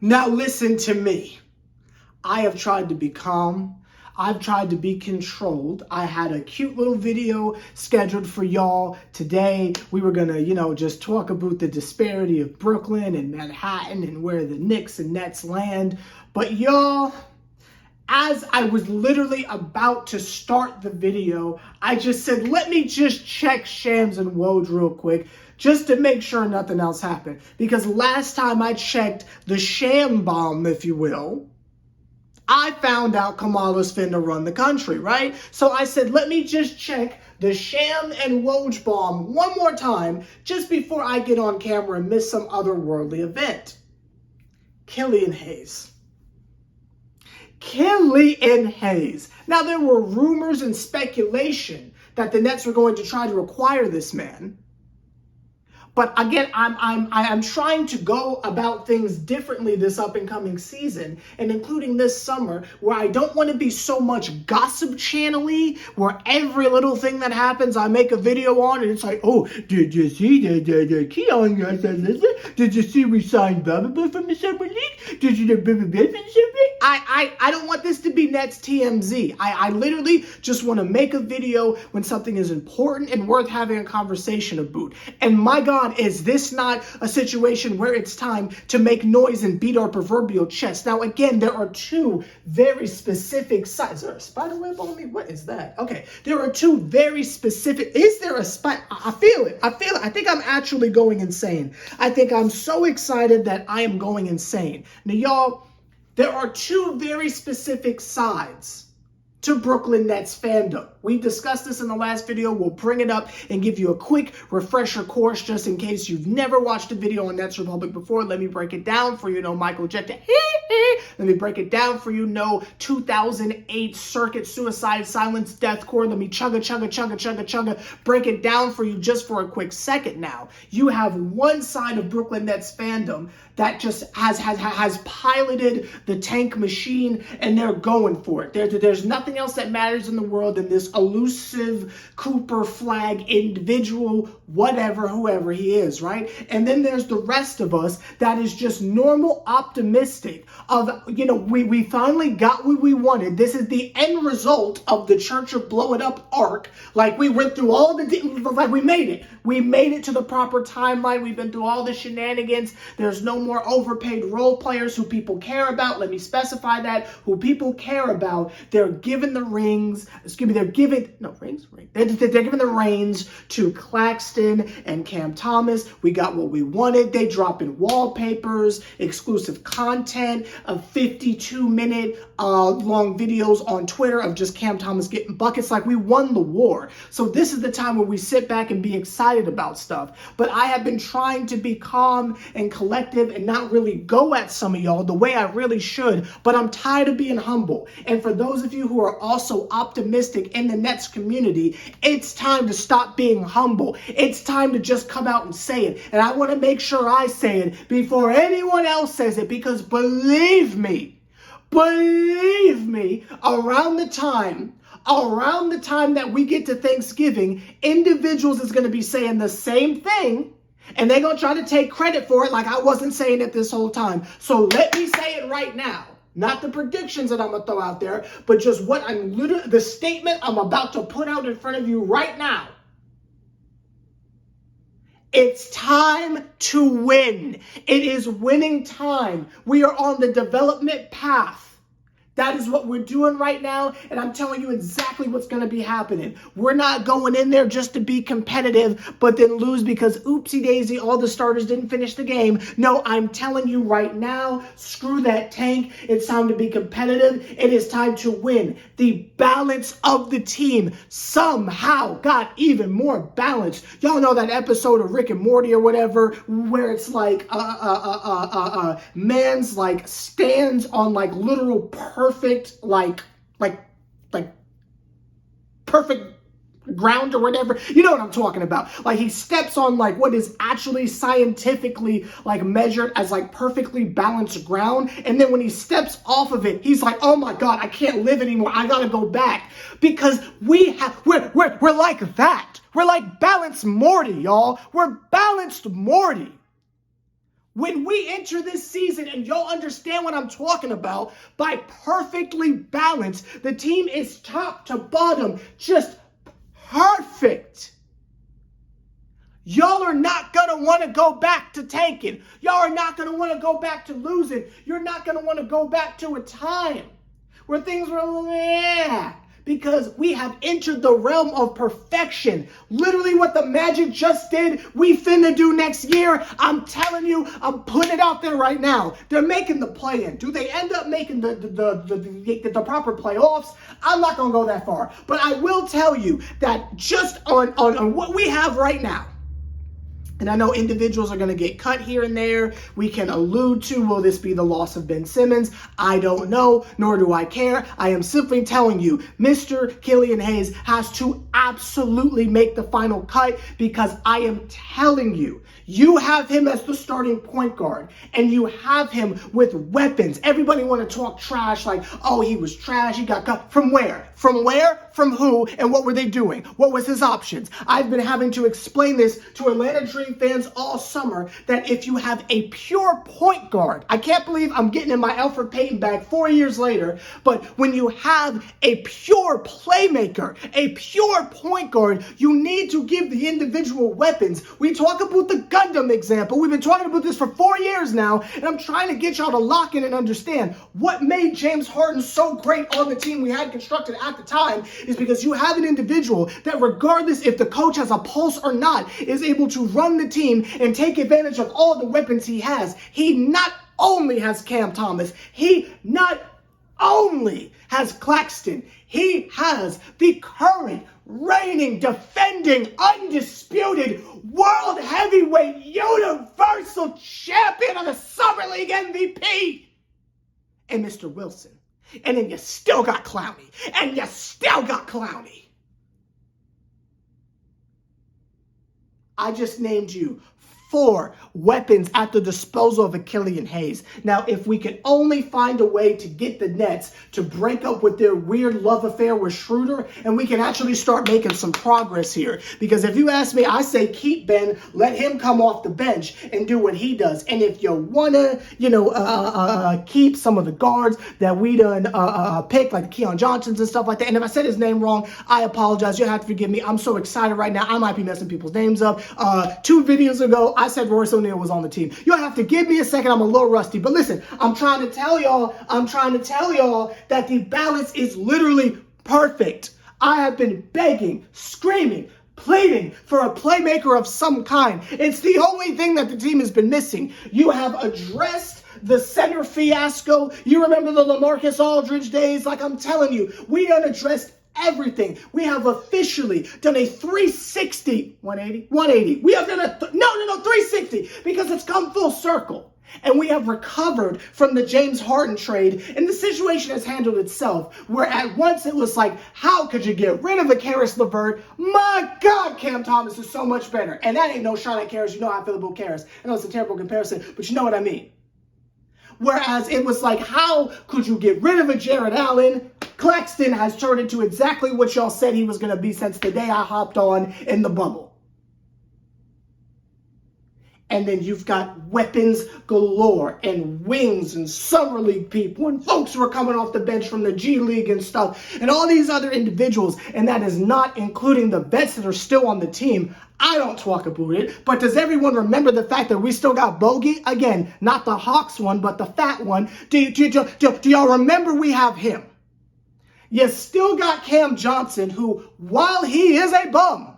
Now listen to me. I have tried to be calm. I've tried to be controlled. I had a cute little video scheduled for y'all today. We were gonna, just talk about the disparity of Brooklyn and Manhattan and where the Knicks and Nets land. But y'all, as I was literally about to start the video, I just said, let me just check Shams and Woj real quick, just to make sure nothing else happened. Because last time I checked the sham bomb, if you will, I found out Kamala's finna run the country, right? So I said, let me just check the sham and Woj bomb one more time, just before I get on camera and miss some otherworldly event. Killian Hayes. Killian Hayes. Now, there were rumors and speculation that the Nets were going to try to acquire this man. But again, I'm trying to go about things differently this up and coming season, and including this summer, where I don't want to be so much gossip channel-y, where every little thing that happens I make a video on, and it's like, oh, did you see the Keon? Did you see we signed blah blah blah from the Summer League? Did you blah blah blah from the Summer League? I don't want this to be Nets TMZ. I literally just want to make a video when something is important and worth having a conversation about. And my God, is this not a situation where it's time to make noise and beat our proverbial chest? Now, again, there are two very specific sides. Is there a spider web on me? What is that? Okay, there are two very specific. Is there a spider? I feel it. I feel it. I think I'm actually going insane. I think I'm so excited that I am going insane. Now, y'all, there are two very specific sides to Brooklyn Nets fandom. We discussed this in the last video. We'll bring it up and give you a quick refresher course just in case you've never watched a video on Nets Republic before. Let me break it down for you. Michael Jetta. Let me break it down for you. 2008 Circuit Suicide Silence Deathcore. Let me chugga. Break it down for you just for a quick second now. You have one side of Brooklyn Nets fandom that just has piloted the tank machine, and they're going for it. There's nothing else that matters in the world than this elusive Cooper flag individual, whatever, whoever he is, right? And then there's the rest of us that is just normal, optimistic of, we finally got what we wanted. This is the end result of the Church of Blow It Up arc. Like, we went through all we made it. We made it to the proper timeline. We've been through all the shenanigans. There's no more overpaid role players who people care about. Let me specify that. Who people care about. They're giving the rings. They're giving the reins to Claxton and Cam Thomas. We got what we wanted. They dropping wallpapers, exclusive content, of 52-minute long videos on Twitter of just Cam Thomas getting buckets. Like, we won the war. So this is the time where we sit back and be excited about stuff. But I have been trying to be calm and collective and not really go at some of y'all the way I really should. But I'm tired of being humble. And for those of you who are also optimistic in the Nets community, it's time to stop being humble. It's time to just come out and say it. And I want to make sure I say it before anyone else says it, because believe me, around the time that we get to Thanksgiving, individuals is going to be saying the same thing, and they're going to try to take credit for it like I wasn't saying it this whole time. So let me say it right now. Not the predictions that I'm going to throw out there, but just what the statement I'm about to put out in front of you right now. It's time to win. It is winning time. We are on the development path. That is what we're doing right now, and I'm telling you exactly what's going to be happening. We're not going in there just to be competitive, but then lose because oopsie daisy, all the starters didn't finish the game. No, I'm telling you right now, screw that tank. It's time to be competitive. It is time to win. The balance of the team somehow got even more balanced. Y'all know that episode of Rick and Morty or whatever, where it's like man's like stands on like literal perfect perfect ground or whatever. You know what I'm talking about. Like, he steps on like what is actually scientifically like measured as like perfectly balanced ground, and then when he steps off of it, he's like, oh my God, I can't live anymore. I gotta go back. Because we're like that. We're like balanced Morty, y'all. We're balanced Morty. When we enter this season, and you'll understand what I'm talking about, by perfectly balanced, the team is top to bottom, just perfect. Y'all are not going to want to go back to tanking. Y'all are not going to want to go back to losing. You're not going to want to go back to a time where things were, because we have entered the realm of perfection. Literally what the Magic just did, we finna do next year. I'm telling you, I'm putting it out there right now. They're making the play-in. Do they end up making the proper playoffs? I'm not gonna go that far. But I will tell you that just on what we have right now, and I know individuals are going to get cut here and there. We can allude to, will this be the loss of Ben Simmons? I don't know, nor do I care. I am simply telling you, Mr. Killian Hayes has to absolutely make the final cut, because I am telling you, you have him as the starting point guard, and you have him with weapons. Everybody want to talk trash like, oh, he was trash, he got cut. From where? From where? From who? And what were they doing? What was his options? I've been having to explain this to Atlanta Dream fans all summer, that if you have a pure point guard, I can't believe I'm getting in my Alfred Payton bag 4 years later, but when you have a pure playmaker, a pure point guard, you need to give the individual weapons. We talk about the Gundam example. We've been talking about this for 4 years now, and I'm trying to get y'all to lock in and understand what made James Harden so great on the team we had constructed at the time, is because you have an individual that, regardless if the coach has a pulse or not, is able to run the team and take advantage of all the weapons he has. He not only has Cam Thomas, he not only has Claxton, he has the current, reigning, defending, undisputed world heavyweight universal champion of the Summer League MVP, and Mr. Wilson. And then you still got Clowney. And you still got Clowney. I just named you 4 weapons at the disposal of a Killian Hayes. Now, if we could only find a way to get the Nets to break up with their weird love affair with Schroeder, and we can actually start making some progress here. Because if you ask me, I say keep Ben, let him come off the bench and do what he does. And if you want to, keep some of the guards that we done picked, like Keon Johnsons and stuff like that. And if I said his name wrong, I apologize. You'll have to forgive me. I'm so excited right now. I might be messing people's names up. 2 videos ago, I said Royce O'Neal was on the team. You'll have to give me a second. I'm a little rusty. But listen, I'm trying to tell y'all that the balance is literally perfect. I have been begging, screaming, pleading for a playmaker of some kind. It's the only thing that the team has been missing. You have addressed the center fiasco. You remember the LaMarcus Aldridge days? Like I'm telling you, we done addressed everything. We have officially done a 360, 180. We have done a, 360, because it's come full circle. And we have recovered from the James Harden trade, and the situation has handled itself, where at once it was like, how could you get rid of a Karis LeVert? My God, Cam Thomas is so much better. And that ain't no shot at Karis. You know how I feel about Karis. I know it's a terrible comparison, but you know what I mean. Whereas it was like, how could you get rid of a Jared Allen? Claxton has turned into exactly what y'all said he was going to be since the day I hopped on in the bubble. And then you've got weapons galore and wings and summer league people and folks who are coming off the bench from the G League and stuff and all these other individuals. And that is not including the vets that are still on the team. I don't talk about it, but does everyone remember the fact that we still got Bogey? Again, not the Hawks one, but the fat one. Do y'all remember we have him? You still got Cam Johnson, who, while he is a bum,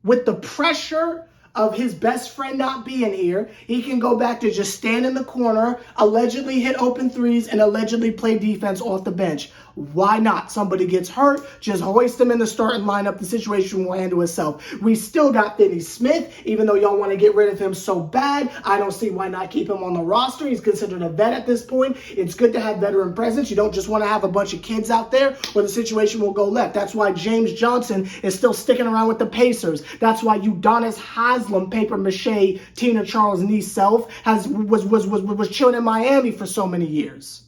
with the pressure of his best friend not being here, he can go back to just stand in the corner, allegedly hit open threes, and allegedly play defense off the bench. Why not? Somebody gets hurt, just hoist them in the starting lineup. The situation will handle itself. We still got Finney Smith, even though y'all want to get rid of him so bad. I don't see why not keep him on the roster. He's considered a vet at this point. It's good to have veteran presence. You don't just want to have a bunch of kids out there where the situation will go left. That's why James Johnson is still sticking around with the Pacers. That's why Udonis Haslem, paper mache, Tina Charles' niece self, was chilling in Miami for so many years.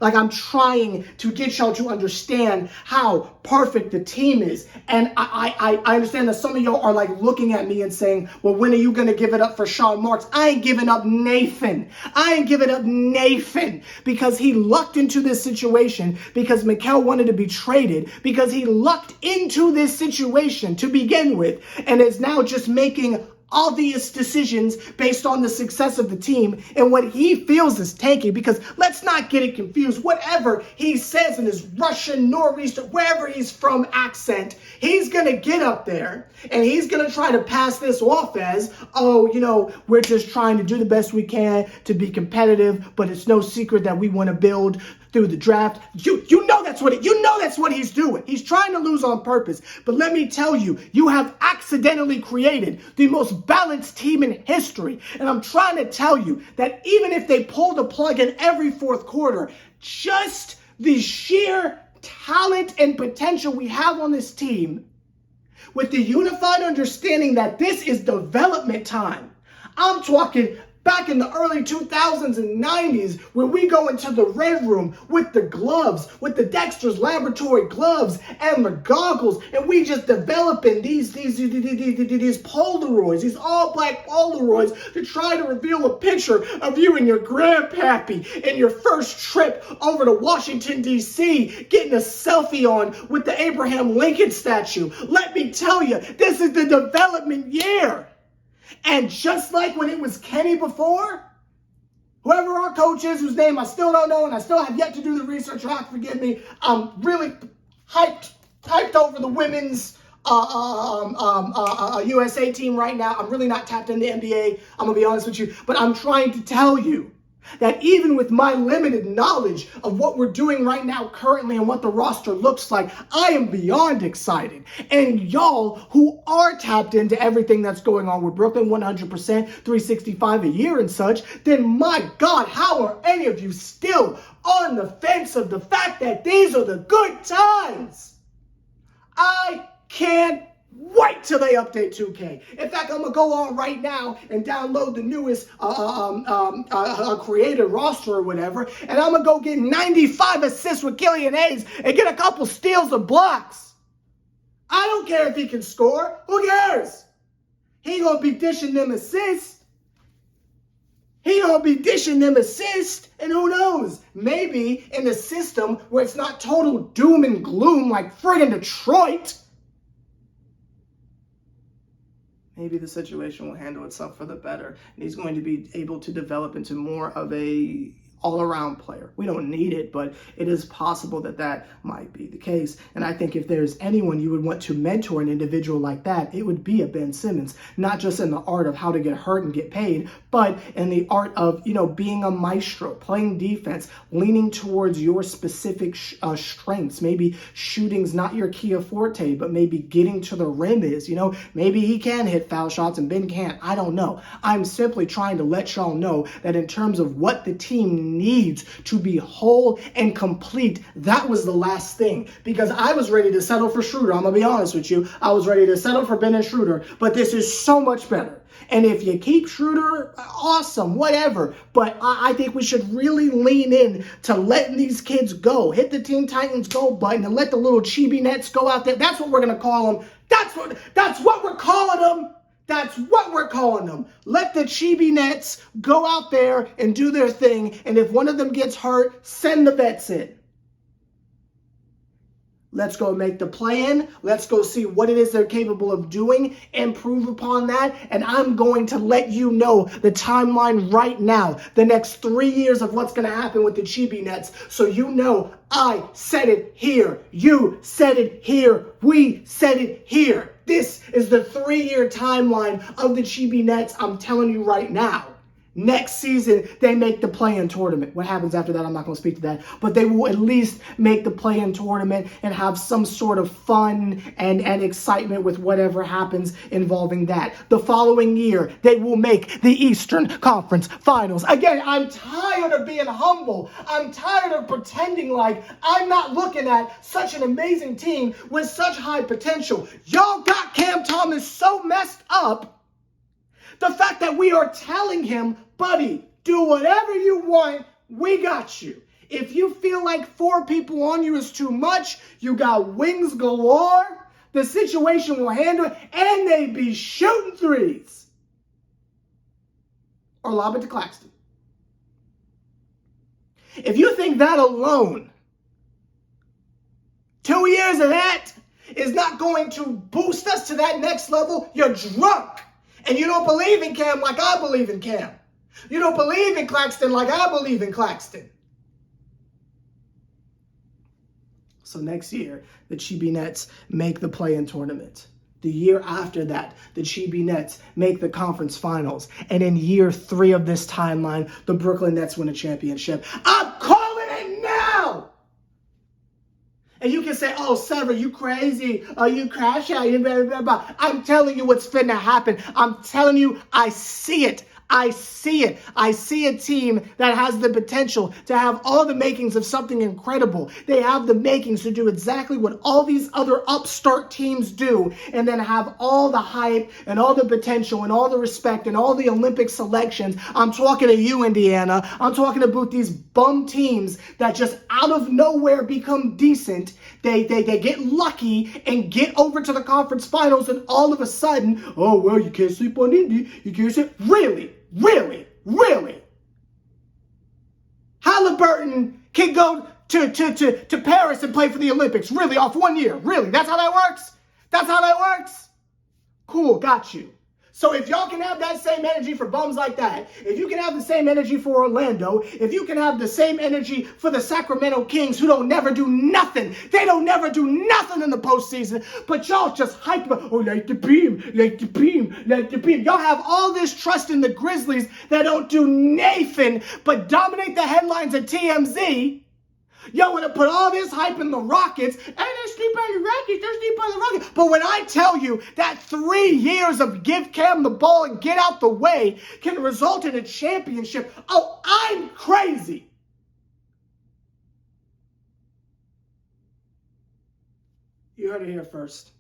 Like, I'm trying to get y'all to understand how perfect the team is. And I understand that some of y'all are like looking at me and saying, well, when are you going to give it up for Sean Marks? I ain't giving up Nathan. I ain't giving up Nathan because he lucked into this situation, because Mikal wanted to be traded, because he lucked into this situation to begin with, and is now just making obvious decisions based on the success of the team and what he feels is tanking. Because let's not get it confused. Whatever he says in his Russian, Nor'easter, wherever he's from accent, he's going to get up there and he's going to try to pass this off as, oh, you know, we're just trying to do the best we can to be competitive, but it's no secret that we want to build through the draft. You know that's what he's doing. He's trying to lose on purpose. But let me tell you, you have accidentally created the most balanced team in history. And I'm trying to tell you that even if they pull the plug in every fourth quarter, just the sheer talent and potential we have on this team, with the unified understanding that this is development time. I'm talking back in the early 2000s and 90s, where we go into the red room with the gloves, with the Dexter's Laboratory gloves and the goggles, and we just developing these Polaroids, these all-black Polaroids, to try to reveal a picture of you and your grandpappy in your first trip over to Washington, D.C., getting a selfie on with the Abraham Lincoln statue. Let me tell you, this is the development year. And just like when it was Kenny before, whoever our coach is, whose name I still don't know and I still have yet to do the research, you'll have to forgive me, I'm really hyped over the women's USA team right now. I'm really not tapped into the NBA, I'm going to be honest with you. But I'm trying to tell you that even with my limited knowledge of what we're doing right now currently and what the roster looks like, I am beyond excited. And y'all who are tapped into everything that's going on with Brooklyn, 100%, 365 a year and such, then my God, how are any of you still on the fence of the fact that these are the good times? I can't wait till they update 2K. In fact, I'm going to go on right now and download the newest creator roster or whatever, and I'm going to go get 95 assists with Killian and get a couple steals and blocks. I don't care if he can score. Who cares? He going to be dishing them assists. And who knows? Maybe in a system where it's not total doom and gloom like friggin' Detroit, maybe the situation will handle itself for the better, and he's going to be able to develop into more of a all-around player. We don't need it, but it is possible that that might be the case. And I think if there's anyone you would want to mentor an individual like that, it would be a Ben Simmons, not just in the art of how to get hurt and get paid, but in the art of, you know, being a maestro, playing defense, leaning towards your specific strengths. Maybe shooting's not your key forte, but maybe getting to the rim is, you know, maybe he can hit foul shots and Ben can't. I don't know. I'm simply trying to let y'all know that in terms of what the team needs to be whole and complete, that was the last thing. Because I was ready to settle for Schroeder. I'm going to be honest with you. I was ready to settle for Ben and Schroeder, but this is so much better. And if you keep Schroeder, awesome, whatever. But I think we should really lean in to letting these kids go. Hit the Teen Titans Go button and let the little chibi nets go out there. That's what we're going to call them. That's what we're calling them. That's what we're calling them. Let the chibi nets go out there and do their thing. And if one of them gets hurt, send the vets in. Let's go make the play-in. Let's go see what it is they're capable of doing, improve upon that. And I'm going to let you know the timeline right now, the next 3 years of what's going to happen with the Chibi Nets. So you know I said it here. You said it here. We said it here. This is the 3-year timeline of the Chibi Nets. I'm telling you right now. Next season, they make the play-in tournament. What happens after that, I'm not going to speak to that. But they will at least make the play-in tournament and have some sort of fun and excitement with whatever happens involving that. The following year, they will make the Eastern Conference Finals. Again, I'm tired of being humble. I'm tired of pretending like I'm not looking at such an amazing team with such high potential. Y'all got Cam Thomas so messed up. The fact that we are telling him, buddy, do whatever you want, we got you. If you feel like 4 people on you is too much, you got wings galore, the situation will handle it, and they be shooting threes. Or lob it to Claxton. If you think that alone, 2 years of that is not going to boost us to that next level, you're drunk. And you don't believe in Cam like I believe in Cam. You don't believe in Claxton like I believe in Claxton. So next year, the Chibi Nets make the play-in tournament. The year after that, the Chibi Nets make the conference finals. And in year 3 of this timeline, the Brooklyn Nets win a championship. I'm calling it now! And you can say, oh, Sever, you crazy. Oh, you crash out. You blah, blah, blah. I'm telling you what's finna happen. I'm telling you, I see it. I see it. I see a team that has the potential to have all the makings of something incredible. They have the makings to do exactly what all these other upstart teams do, and then have all the hype and all the potential and all the respect and all the Olympic selections. I'm talking to you, Indiana. I'm talking about these bum teams that just out of nowhere become decent. They get lucky and get over to the conference finals, and all of a sudden, oh, well, you can't sleep on Indy. You can't sleep. Really? Halliburton can go to Paris and play for the Olympics. Really? Off 1 year? Really? That's how that works? That's how that works? Cool, got you. So if y'all can have that same energy for bums like that, if you can have the same energy for Orlando, if you can have the same energy for the Sacramento Kings who don't never do nothing, they don't never do nothing in the postseason, but y'all just hype about, oh, like the beam, like the beam, like the beam. Y'all have all this trust in the Grizzlies that don't do nothing but dominate the headlines at TMZ. Y'all want to put all this hype in the Rockets, and they're sleep on the Rockets, they're sleep on the Rockets. But when I tell you that 3 years of give Cam the ball and get out the way can result in a championship, oh, I'm crazy. You heard it here first.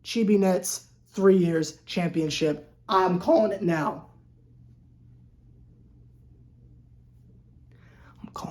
Chibi Nets, 3 years, championship. I'm calling it now. I'm calling